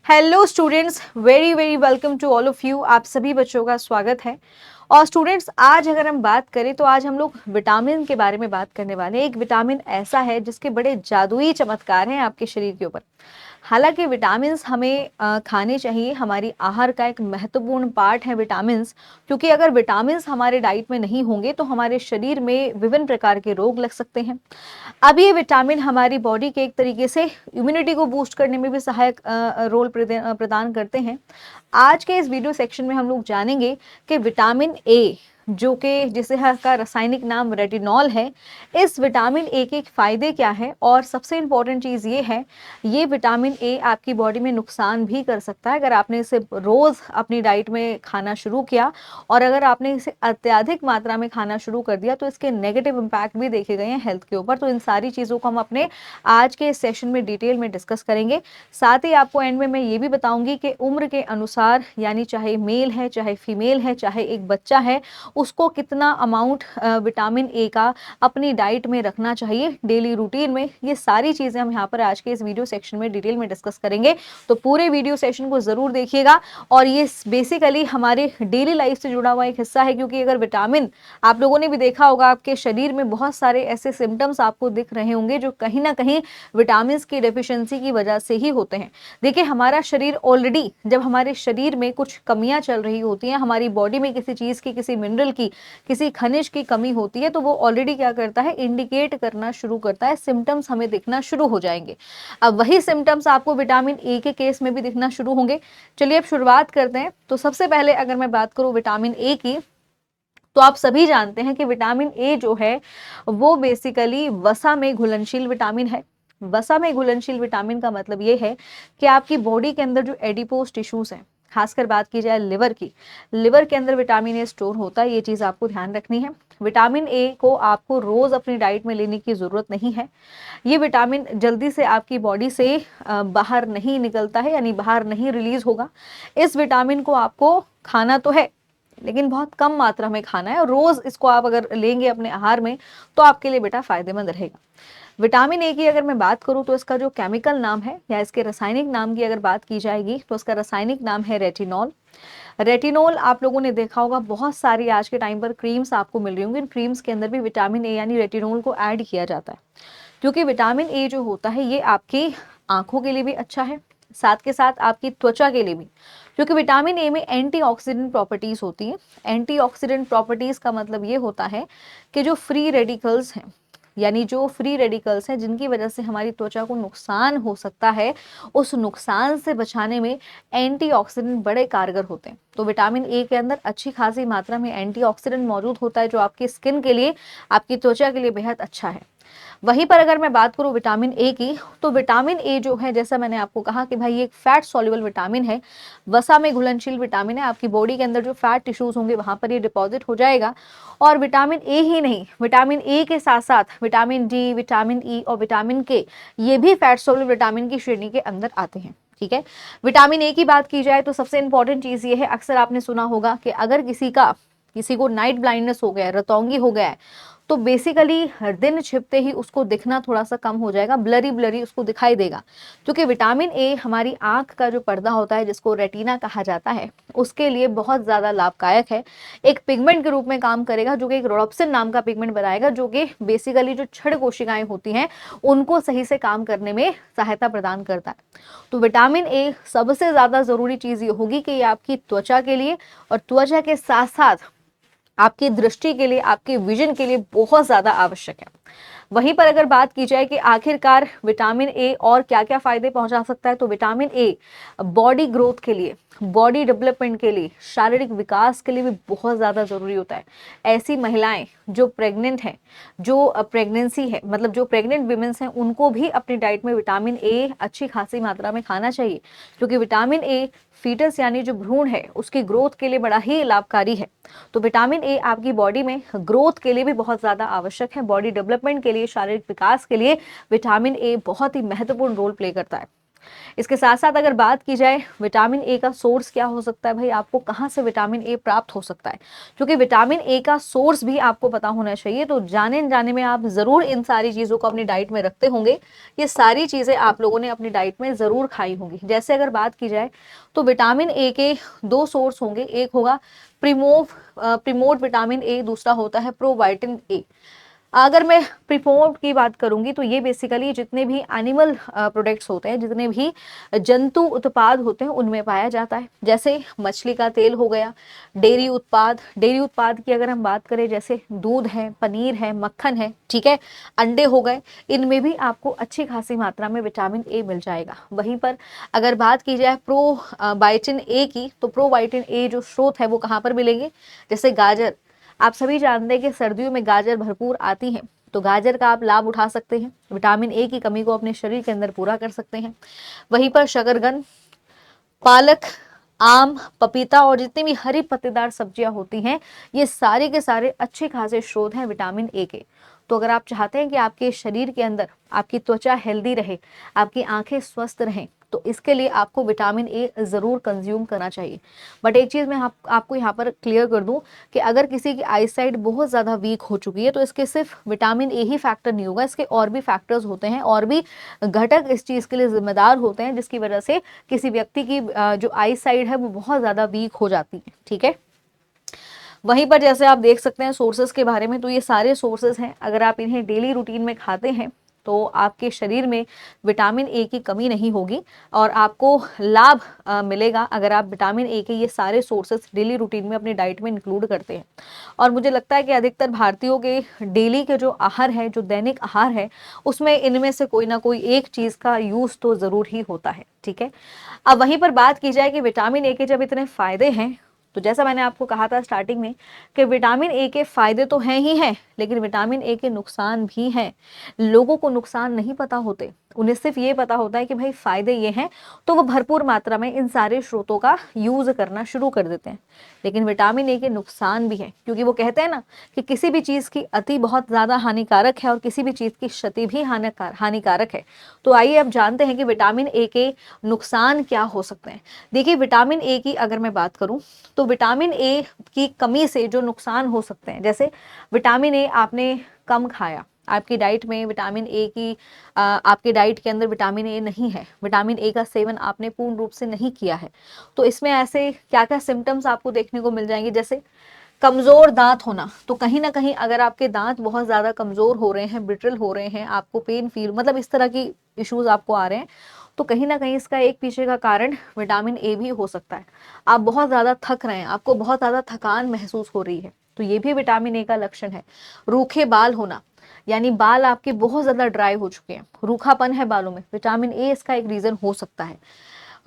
Hello students, very very welcome to all of you. आप सभी बच्चों का स्वागत है। और स्टूडेंट्स, आज अगर हम बात करें तो आज हम लोग विटामिन के बारे में बात करने वाले हैं। एक विटामिन ऐसा है जिसके बड़े जादुई चमत्कार हैं आपके शरीर के ऊपर। हालांकि विटामिन्स हमें खाने चाहिए, हमारी आहार का एक महत्वपूर्ण पार्ट है विटामिन्स, क्योंकि अगर विटामिन्स हमारे डाइट में नहीं होंगे तो हमारे शरीर में विभिन्न प्रकार के रोग लग सकते हैं। अब ये विटामिन हमारी बॉडी के एक तरीके से इम्यूनिटी को बूस्ट करने में भी सहायक रोल प्रदान करते हैं। आज के इस वीडियो सेक्शन में हम लोग जानेंगे कि विटामिन ए, जो कि जिसे का रासायनिक नाम रेटिनॉल है, इस विटामिन ए के फायदे क्या है। और सबसे इम्पॉर्टेंट चीज़ ये है, ये विटामिन ए आपकी बॉडी में नुकसान भी कर सकता है अगर आपने इसे रोज़ अपनी डाइट में खाना शुरू किया। और अगर आपने इसे अत्यधिक मात्रा में खाना शुरू कर दिया तो इसके नेगेटिव इम्पैक्ट भी देखे गए हैं हेल्थ के ऊपर। तो इन सारी चीज़ों को हम अपने आज के इस सेशन में डिटेल में डिस्कस करेंगे। साथ ही आपको एंड में मैं ये भी बताऊंगी कि उम्र के अनुसार, यानी चाहे मेल है, चाहे फीमेल है, चाहे एक बच्चा है, उसको कितना अमाउंट विटामिन ए का अपनी डाइट में रखना चाहिए डेली रूटीन में। ये सारी चीज़ें हम यहाँ पर आज के इस वीडियो सेक्शन में डिटेल में डिस्कस करेंगे। तो पूरे वीडियो सेशन को ज़रूर देखिएगा। और ये बेसिकली हमारे डेली लाइफ से जुड़ा हुआ एक हिस्सा है, क्योंकि अगर विटामिन, आप लोगों ने भी देखा होगा आपके शरीर में बहुत सारे ऐसे सिम्टम्स आपको दिख रहे होंगे जो कहीं ना कहीं विटामिन की डेफिशिएंसी की वजह से ही होते हैं। देखिए, हमारा शरीर ऑलरेडी, जब हमारे शरीर में कुछ कमियां चल रही होती हैं, हमारी बॉडी में किसी चीज़ की, किसी मिनरल की, किसी खनिज की कमी होती है, तो वो ऑलरेडी क्या करता है, इंडिकेट करना शुरू करता है, सिम्टम्स हमें दिखना शुरू हो जाएंगे। अब वही सिम्टम्स आपको विटामिन ए के केस में भी दिखना शुरू होंगे। चलिए अब शुरुआत करते हैं। तो सबसे पहले अगर मैं बात करूं विटामिन ए की, तो आप सभी जानते हैं कि विटामिन ए जो है वो बेसिकली वसा में घुलनशील विटामिन है। वसा में घुलनशील विटामिन का मतलब ये है कि आपकी बॉडी के अंदर जो एडिपोज टिश्यूज हैं, खासकर बात की जाए लिवर की, लिवर के अंदर विटामिन ए स्टोर होता है। ये चीज़ आपको ध्यान रखनी है। विटामिन ए को आपको रोज़ अपनी डाइट में लेने की ज़रूरत नहीं है। ये विटामिन जल्दी से आपकी बॉडी से बाहर नहीं निकलता है, यानी बाहर नहीं रिलीज होगा। इस विटामिन को आपको खाना तो है, लेकिन बहुत कम मात्रा में खाना है। और रोज़ इसको आप अगर लेंगे अपने आहार में तो आपके लिए बेटा फायदेमंद रहेगा। विटामिन ए की अगर मैं बात करूं तो इसका जो केमिकल नाम है, या इसके रासायनिक नाम की अगर बात की जाएगी, तो इसका रासायनिक नाम है रेटिनॉल। रेटिनॉल आप लोगों ने देखा होगा, बहुत सारी आज के टाइम पर क्रीम्स आपको मिल रही होंगी। इन क्रीम्स के अंदर भी विटामिन ए यानी रेटिनॉल को ऐड किया जाता है, क्योंकि विटामिन ए जो होता है ये आपकी आंखों के लिए भी अच्छा है, साथ के साथ आपकी त्वचा के लिए भी, क्योंकि विटामिन ए में एंटीऑक्सीडेंट प्रॉपर्टीज होती हैं। एंटीऑक्सीडेंट प्रॉपर्टीज का मतलब ये होता है कि जो फ्री रेडिकल्स हैं, यानी जो फ्री रेडिकल्स हैं जिनकी वजह से हमारी त्वचा को नुकसान हो सकता है, उस नुकसान से बचाने में एंटीऑक्सीडेंट बड़े कारगर होते हैं। तो विटामिन ए के अंदर अच्छी खासी मात्रा में एंटीऑक्सीडेंट मौजूद होता है, जो आपकी स्किन के लिए, आपकी त्वचा के लिए बेहद अच्छा है। वहीं पर अगर मैं बात करूं विटामिन ए की, तो विटामिन ए जो है, जैसा मैंने आपको कहा कि भाई ये एक फैट सॉल्युबल विटामिन है, वसा में घुलनशील विटामिन है। आपकी बॉडी के अंदर जो फैट टिश्यूज होंगे वहां पर ये डिपॉजिट हो जाएगा। और विटामिन ए ही नहीं, विटामिन ए के साथ साथ विटामिन डी, विटामिन ई और विटामिन के, ये भी फैट सॉल्युबल विटामिन की श्रेणी के अंदर आते हैं। ठीक है, विटामिन ए की बात की जाए तो सबसे इंपॉर्टेंट चीज ये है, अक्सर आपने सुना होगा कि अगर किसी को नाइट ब्लाइंडनेस हो गया है, रतौंगी हो गया है, तो बेसिकली दिन छिपते ही उसको दिखना थोड़ा सा कम हो जाएगा, ब्लरी ब्लरी उसको दिखाई देगा। क्योंकि विटामिन ए हमारी आंख का जो पर्दा होता है, जिसको रेटिना कहा जाता है, उसके लिए बहुत ज़्यादा लाभदायक है। एक पिगमेंट के रूप में काम करेगा, जो कि एक रोडोप्सिन नाम का पिगमेंट बनाएगा, जो कि बेसिकली जो छड़ कोशिकाएं होती हैं उनको सही से काम करने में सहायता प्रदान करता है। तो विटामिन ए सबसे ज़्यादा ज़रूरी चीज़ ये होगी कि ये आपकी त्वचा के लिए, और त्वचा के साथ साथ आपकी दृष्टि के लिए, आपके विजन के लिए बहुत ज़्यादा आवश्यक है। वहीं पर अगर बात की जाए कि आखिरकार विटामिन ए और क्या क्या फायदे पहुंचा सकता है, तो विटामिन ए बॉडी ग्रोथ के लिए, बॉडी डेवलपमेंट के लिए, शारीरिक विकास के लिए भी बहुत ज़्यादा ज़रूरी होता है। ऐसी महिलाएं जो प्रेग्नेंट हैं, जो प्रेगनेंसी है, मतलब जो प्रेग्नेंट वीमेंस हैं, उनको भी अपनी डाइट में विटामिन ए अच्छी खासी मात्रा में खाना चाहिए, क्योंकि विटामिन ए फीटस यानी जो भ्रूण है उसकी ग्रोथ के लिए बड़ा ही लाभकारी है। तो विटामिन ए आपकी बॉडी में ग्रोथ के लिए भी बहुत ज़्यादा आवश्यक है। बॉडी डेवलपमेंट के लिए, शारीरिक विकास के लिए विटामिन ए बहुत ही महत्वपूर्ण रोल प्ले करता है। इसके साथ साथ अगर बात की जाए विटामिन ए का सोर्स क्या हो सकता है, भाई आपको कहाँ से विटामिन ए प्राप्त हो सकता है, क्योंकि विटामिन ए का सोर्स भी आपको पता होना चाहिए। तो जाने जाने में आप ज़रूर इन सारी चीज़ों को अपनी डाइट में रखते होंगे, ये सारी चीज़ें आप लोगों ने अपनी डाइट में ज़रूर खाई होंगी। जैसे अगर बात की जाए तो विटामिन ए के दो सोर्स होंगे, एक होगा प्रीमोड विटामिन ए, दूसरा होता है प्रोबायोटिन ए। अगर मैं प्रीमोड की बात करूंगी तो ये बेसिकली जितने भी एनिमल प्रोडक्ट्स होते हैं, जितने भी जंतु उत्पाद होते हैं उनमें पाया जाता है। जैसे मछली का तेल हो गया, डेयरी उत्पाद की अगर हम बात करें जैसे दूध है, पनीर है, मक्खन है, ठीक है, अंडे हो गए, इनमें भी आपको अच्छी खासी मात्रा में विटामिन ए मिल जाएगा। वहीं पर अगर बात की जाए प्रोबायोटिन ए की, तो प्रोबायोटिन ए जो स्रोत है वो कहाँ पर मिलेंगे, जैसे गाजर, आप सभी जानते हैं कि सर्दियों में गाजर भरपूर आती है, तो गाजर का आप लाभ उठा सकते हैं, विटामिन ए की कमी को अपने शरीर के अंदर पूरा कर सकते हैं। वहीं पर शकरकंद, पालक, आम, पपीता और जितनी भी हरी पत्तेदार सब्जियां होती हैं, ये सारे के सारे अच्छे खासे स्रोत हैं विटामिन ए के। तो अगर आप चाहते हैं कि आपके शरीर के अंदर आपकी त्वचा हेल्दी रहे, आपकी आंखें स्वस्थ रहें, तो इसके लिए आपको विटामिन ए ज़रूर कंज्यूम करना चाहिए। बट एक चीज़ मैं आपको यहाँ पर क्लियर कर दूँ कि अगर किसी की आईसाइट बहुत ज़्यादा वीक हो चुकी है तो इसके सिर्फ विटामिन ए ही फैक्टर नहीं होगा, इसके और भी फैक्टर्स होते हैं, और भी घटक इस चीज़ के लिए जिम्मेदार होते हैं, जिसकी वजह से किसी व्यक्ति की जो आईसाइट है वो बहुत ज़्यादा वीक हो जाती है, ठीक है। वहीं पर जैसे आप देख सकते हैं सोर्सेज के बारे में, तो ये सारे सोर्सेज हैं, अगर आप इन्हें डेली रूटीन में खाते हैं तो आपके शरीर में विटामिन ए की कमी नहीं होगी और आपको लाभ मिलेगा अगर आप विटामिन ए के ये सारे सोर्सेज डेली रूटीन में अपनी डाइट में इंक्लूड करते हैं। और मुझे लगता है कि अधिकतर भारतीयों के डेली के जो आहार है, जो दैनिक आहार है, उसमें इनमें से कोई ना कोई एक चीज़ का यूज़ तो ज़रूर ही होता है, ठीक है। अब वहीं पर बात की जाए कि विटामिन ए के जब इतने फायदे हैं, तो जैसा मैंने आपको कहा था स्टार्टिंग में कि विटामिन ए के फायदे तो हैं ही हैं, लेकिन विटामिन ए के नुकसान भी हैं। लोगों को नुकसान नहीं पता होते, उन्हें सिर्फ ये पता होता है कि भाई फायदे ये हैं, तो वो भरपूर मात्रा में इन सारे स्रोतों का यूज करना शुरू कर देते हैं। लेकिन विटामिन ए के नुकसान भी हैं, क्योंकि वो कहते हैं ना कि किसी भी चीज़ की अति बहुत ज़्यादा हानिकारक है और किसी भी चीज़ की क्षति भी हानिकारक है। तो आइए अब जानते हैं कि विटामिन ए के नुकसान क्या हो सकते हैं। देखिए, विटामिन ए की अगर मैं बात करूं तो विटामिन ए की कमी से जो नुकसान हो सकते हैं, जैसे विटामिन ए आपने कम खाया, आपकी डाइट में विटामिन ए की आपकी डाइट के अंदर विटामिन ए नहीं है, विटामिन ए का सेवन आपने पूर्ण रूप से नहीं किया है, तो इसमें ऐसे क्या क्या सिम्टम्स आपको देखने को मिल जाएंगे, जैसे कमजोर दांत होना। तो कहीं ना कहीं अगर आपके दांत बहुत ज्यादा कमजोर हो रहे हैं, ब्रिटल हो रहे हैं, आपको पेन फील, मतलब इस तरह की इश्यूज आपको आ रहे हैं, तो कहीं ना कहीं इसका एक पीछे का कारण विटामिन ए भी हो सकता है। आप बहुत ज़्यादा थक रहे हैं, आपको बहुत ज़्यादा थकान महसूस हो रही है, तो ये भी विटामिन ए का लक्षण है। रूखे बाल होना, यानी बाल आपके बहुत ज़्यादा ड्राई हो चुके हैं, रूखापन है बालों में, विटामिन ए इसका एक रीज़न हो सकता है।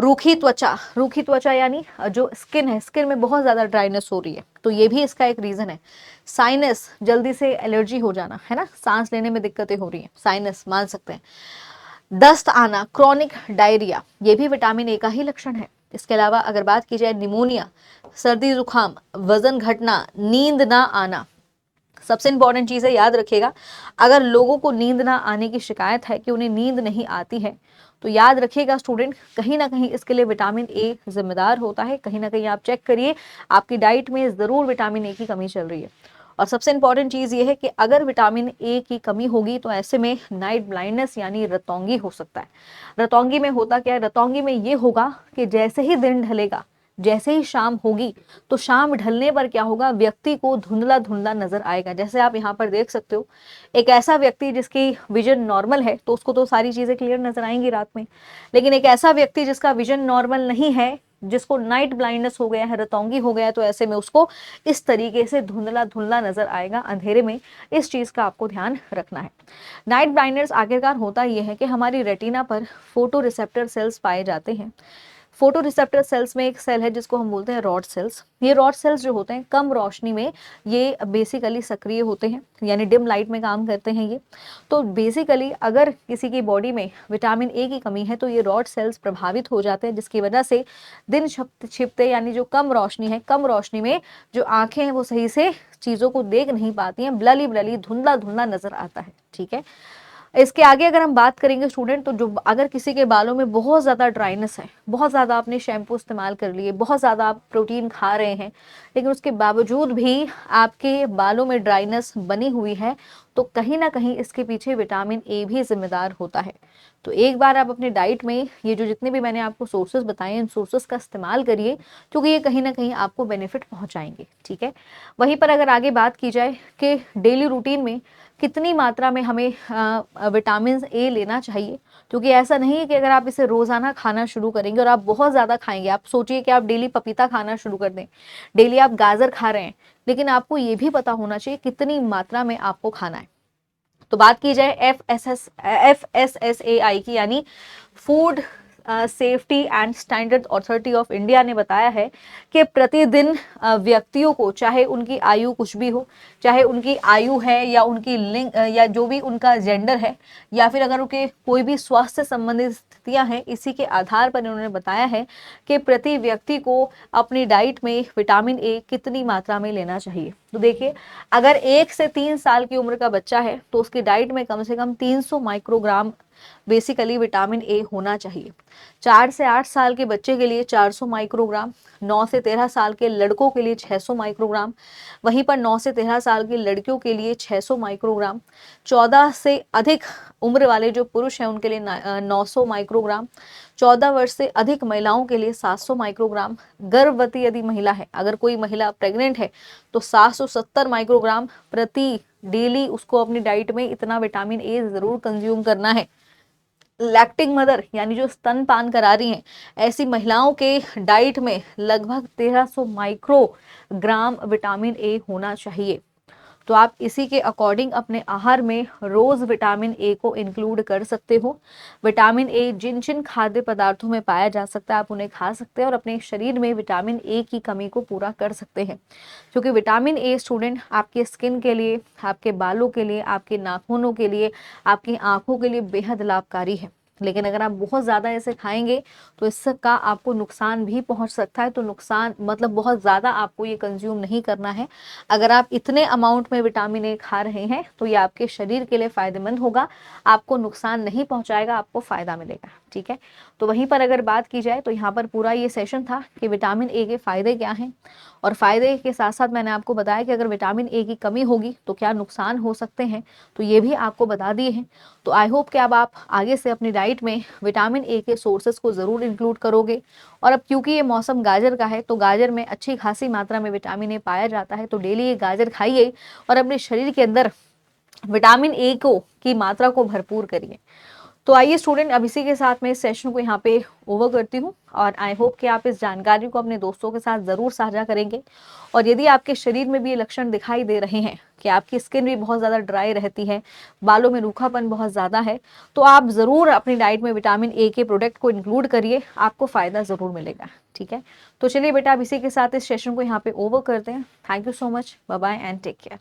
रूखी त्वचा यानी जो स्किन है, स्किन में बहुत ज़्यादा ड्राइनेस हो रही है, तो ये भी इसका एक रीज़न है। साइनस, जल्दी से एलर्जी हो जाना, है ना, सांस लेने में दिक्कतें हो रही हैं, साइनस मान सकते हैं। दस्त आना, क्रॉनिक डायरिया, ये भी विटामिन ए का ही लक्षण है। इसके अलावा अगर बात की जाए निमोनिया, सर्दी जुकाम, वजन घटना, नींद ना आना, सबसे इंपॉर्टेंट चीज़ है, याद रखिएगा, अगर लोगों को नींद ना आने की शिकायत है कि उन्हें नींद नहीं आती है, तो याद रखिएगा स्टूडेंट, कहीं ना कहीं इसके लिए विटामिन ए जिम्मेदार होता है। कहीं ना कहीं आप चेक करिए, आपकी डाइट में ज़रूर विटामिन ए की कमी चल रही है। और सबसे इंपॉर्टेंट चीज़ ये है कि अगर विटामिन ए की कमी होगी तो ऐसे में नाइट ब्लाइंडनेस यानी रतौंगी हो सकता है। रतौंगी में होता क्या है, रतौंगी में ये होगा कि जैसे ही दिन ढलेगा, जैसे ही शाम होगी, तो शाम ढलने पर क्या होगा, व्यक्ति को धुंधला धुंधला नजर आएगा। जैसे आप यहाँ पर देख सकते हो, एक ऐसा व्यक्ति जिसकी विजन नॉर्मल है तो उसको तो सारी चीजें क्लियर नजर आएंगी रात में, लेकिन एक ऐसा व्यक्ति जिसका विजन नॉर्मल नहीं है, जिसको नाइट ब्लाइंडनेस हो गया है, रतौंगी हो गया है, तो ऐसे में उसको इस तरीके से धुंधला धुंधला नजर आएगा अंधेरे में। इस चीज का आपको ध्यान रखना है। नाइट ब्लाइंडनेस आखिरकार होता यह है कि हमारी रेटिना पर फोटो रिसेप्टर सेल्स पाए जाते हैं। फोटो रिसेप्टर सेल्स में एक सेल है जिसको हम बोलते हैं रॉड सेल्स। ये रॉड सेल्स जो होते हैं कम रोशनी में ये बेसिकली सक्रिय होते हैं, यानी डिम लाइट में काम करते हैं ये। तो बेसिकली अगर किसी की बॉडी में विटामिन ए की कमी है तो ये रॉड सेल्स प्रभावित हो जाते हैं, जिसकी वजह से दिन छिपते यानी जो कम रोशनी है, कम रोशनी में जो आंखें हैं वो सही से चीज़ों को देख नहीं पाती हैं, ब्लली ब्लली धुंधला धुंधला नजर आता है, ठीक है। इसके आगे अगर हम बात करेंगे स्टूडेंट, तो जो अगर किसी के बालों में बहुत ज़्यादा ड्राइनेस है, बहुत ज़्यादा आपने शैम्पू इस्तेमाल कर लिए, बहुत ज़्यादा आप प्रोटीन खा रहे हैं, लेकिन उसके बावजूद भी आपके बालों में ड्राइनेस बनी हुई है, तो कहीं ना कहीं इसके पीछे विटामिन ए भी जिम्मेदार होता है। तो एक बार आप अपने डाइट में ये जो जितने भी मैंने आपको सोर्सेज बताए हैं, इन सोर्सेज का इस्तेमाल करिए, क्योंकि ये कहीं ना कहीं आपको बेनिफिट पहुंचाएंगे। ठीक है, वहीं पर अगर आगे बात की जाए कि डेली रूटीन में कितनी मात्रा में हमें विटामिन ए लेना चाहिए, क्योंकि ऐसा नहीं है कि अगर आप इसे रोजाना खाना शुरू करेंगे और आप बहुत ज़्यादा खाएंगे, आप सोचिए कि आप डेली पपीता खाना शुरू कर दें, डेली आप गाजर खा रहे हैं, लेकिन आपको ये भी पता होना चाहिए कितनी मात्रा में आपको खाना है। तो बात की जाए FSSAI की, यानी food safety and standard authority of India ने बताया है कि प्रतिदिन व्यक्तियों को, चाहे उनकी आयु कुछ भी हो, चाहे उनकी आयु है या उनकी लिंग या जो भी उनका जेंडर है, या फिर अगर उनके कोई भी स्वास्थ्य संबंधित स्थितियां हैं, इसी के आधार पर उन्होंने बताया है कि प्रति व्यक्ति को अपनी डाइट में विटामिन ए कितनी मात्रा में लेना चाहिए। तो देखिए, अगर 1 से 3 साल की उम्र का बच्चा है तो उसकी डाइट में कम से कम 300 माइक्रोग्राम बेसिकली विटामिन ए होना चाहिए। 4 से 8 साल के बच्चे के लिए 400 माइक्रोग्राम, 9 से 13 साल के लड़कों के लिए 600 माइक्रोग्राम, वहीं पर 9 से 13 साल की लड़कियों के लिए 600 माइक्रोग्राम, 14 से अधिक उम्र वाले जो पुरुष हैं उनके लिए 900 माइक्रोग्राम, 14 वर्ष से अधिक महिलाओं के लिए 700 माइक्रोग्राम, गर्भवती यदि महिला है, अगर कोई महिला प्रेग्नेंट है, तो 770 माइक्रोग्राम प्रति डेली उसको अपनी डाइट में इतना विटामिन ए जरूर कंज्यूम करना है। लैक्टिंग मदर यानी जो स्तनपान करा रही हैं, ऐसी महिलाओं के डाइट में लगभग 1300 माइक्रोग्राम विटामिन ए होना चाहिए। तो आप इसी के अकॉर्डिंग अपने आहार में रोज विटामिन ए को इंक्लूड कर सकते हो। विटामिन ए जिन जिन खाद्य पदार्थों में पाया जा सकता है, आप उन्हें खा सकते हैं और अपने शरीर में विटामिन ए की कमी को पूरा कर सकते हैं, क्योंकि विटामिन ए स्टूडेंट आपके स्किन के लिए, आपके बालों के लिए, आपके नाखूनों के लिए, आपकी आंखों के लिए बेहद लाभकारी है। लेकिन अगर आप बहुत ज़्यादा ऐसे खाएंगे तो इसका आपको नुकसान भी पहुंच सकता है। तो नुकसान मतलब बहुत ज़्यादा आपको ये कंज्यूम नहीं करना है। अगर आप इतने अमाउंट में विटामिन ए खा रहे हैं तो ये आपके शरीर के लिए फ़ायदेमंद होगा, आपको नुकसान नहीं पहुंचाएगा, आपको फ़ायदा मिलेगा। ठीक है, तो वहीं पर अगर बात की जाए तो यहाँ पर पूरा ये सेशन था कि विटामिन ए के फ़ायदे क्या हैं, और फ़ायदे के साथ साथ मैंने आपको बताया कि अगर विटामिन ए की कमी होगी तो क्या नुकसान हो सकते हैं, तो ये भी आपको बता दिए हैं। तो आई होप कि अब आप आगे से अपनी डाइट में विटामिन ए के सोर्सेज को ज़रूर इंक्लूड करोगे। और अब क्योंकि ये मौसम गाजर का है, तो गाजर में अच्छी खासी मात्रा में विटामिन ए पाया जाता है, तो डेली ये गाजर खाइए और अपने शरीर के अंदर विटामिन ए को की मात्रा को भरपूर करिए। तो आइए स्टूडेंट, अब इसी के साथ मैं इस सेशन को यहाँ पे ओवर करती हूँ, और आई होप कि आप इस जानकारी को अपने दोस्तों के साथ ज़रूर साझा करेंगे। और यदि आपके शरीर में भी ये लक्षण दिखाई दे रहे हैं कि आपकी स्किन भी बहुत ज़्यादा ड्राई रहती है, बालों में रूखापन बहुत ज़्यादा है, तो आप ज़रूर अपनी डाइट में विटामिन ए के प्रोडक्ट को इंक्लूड करिए, आपको फ़ायदा ज़रूर मिलेगा। ठीक है, तो चलिए बेटा, अब इसी के साथ इस सेशन को यहाँ पे ओवर करते हैं। Thank you so much, bye bye and take care.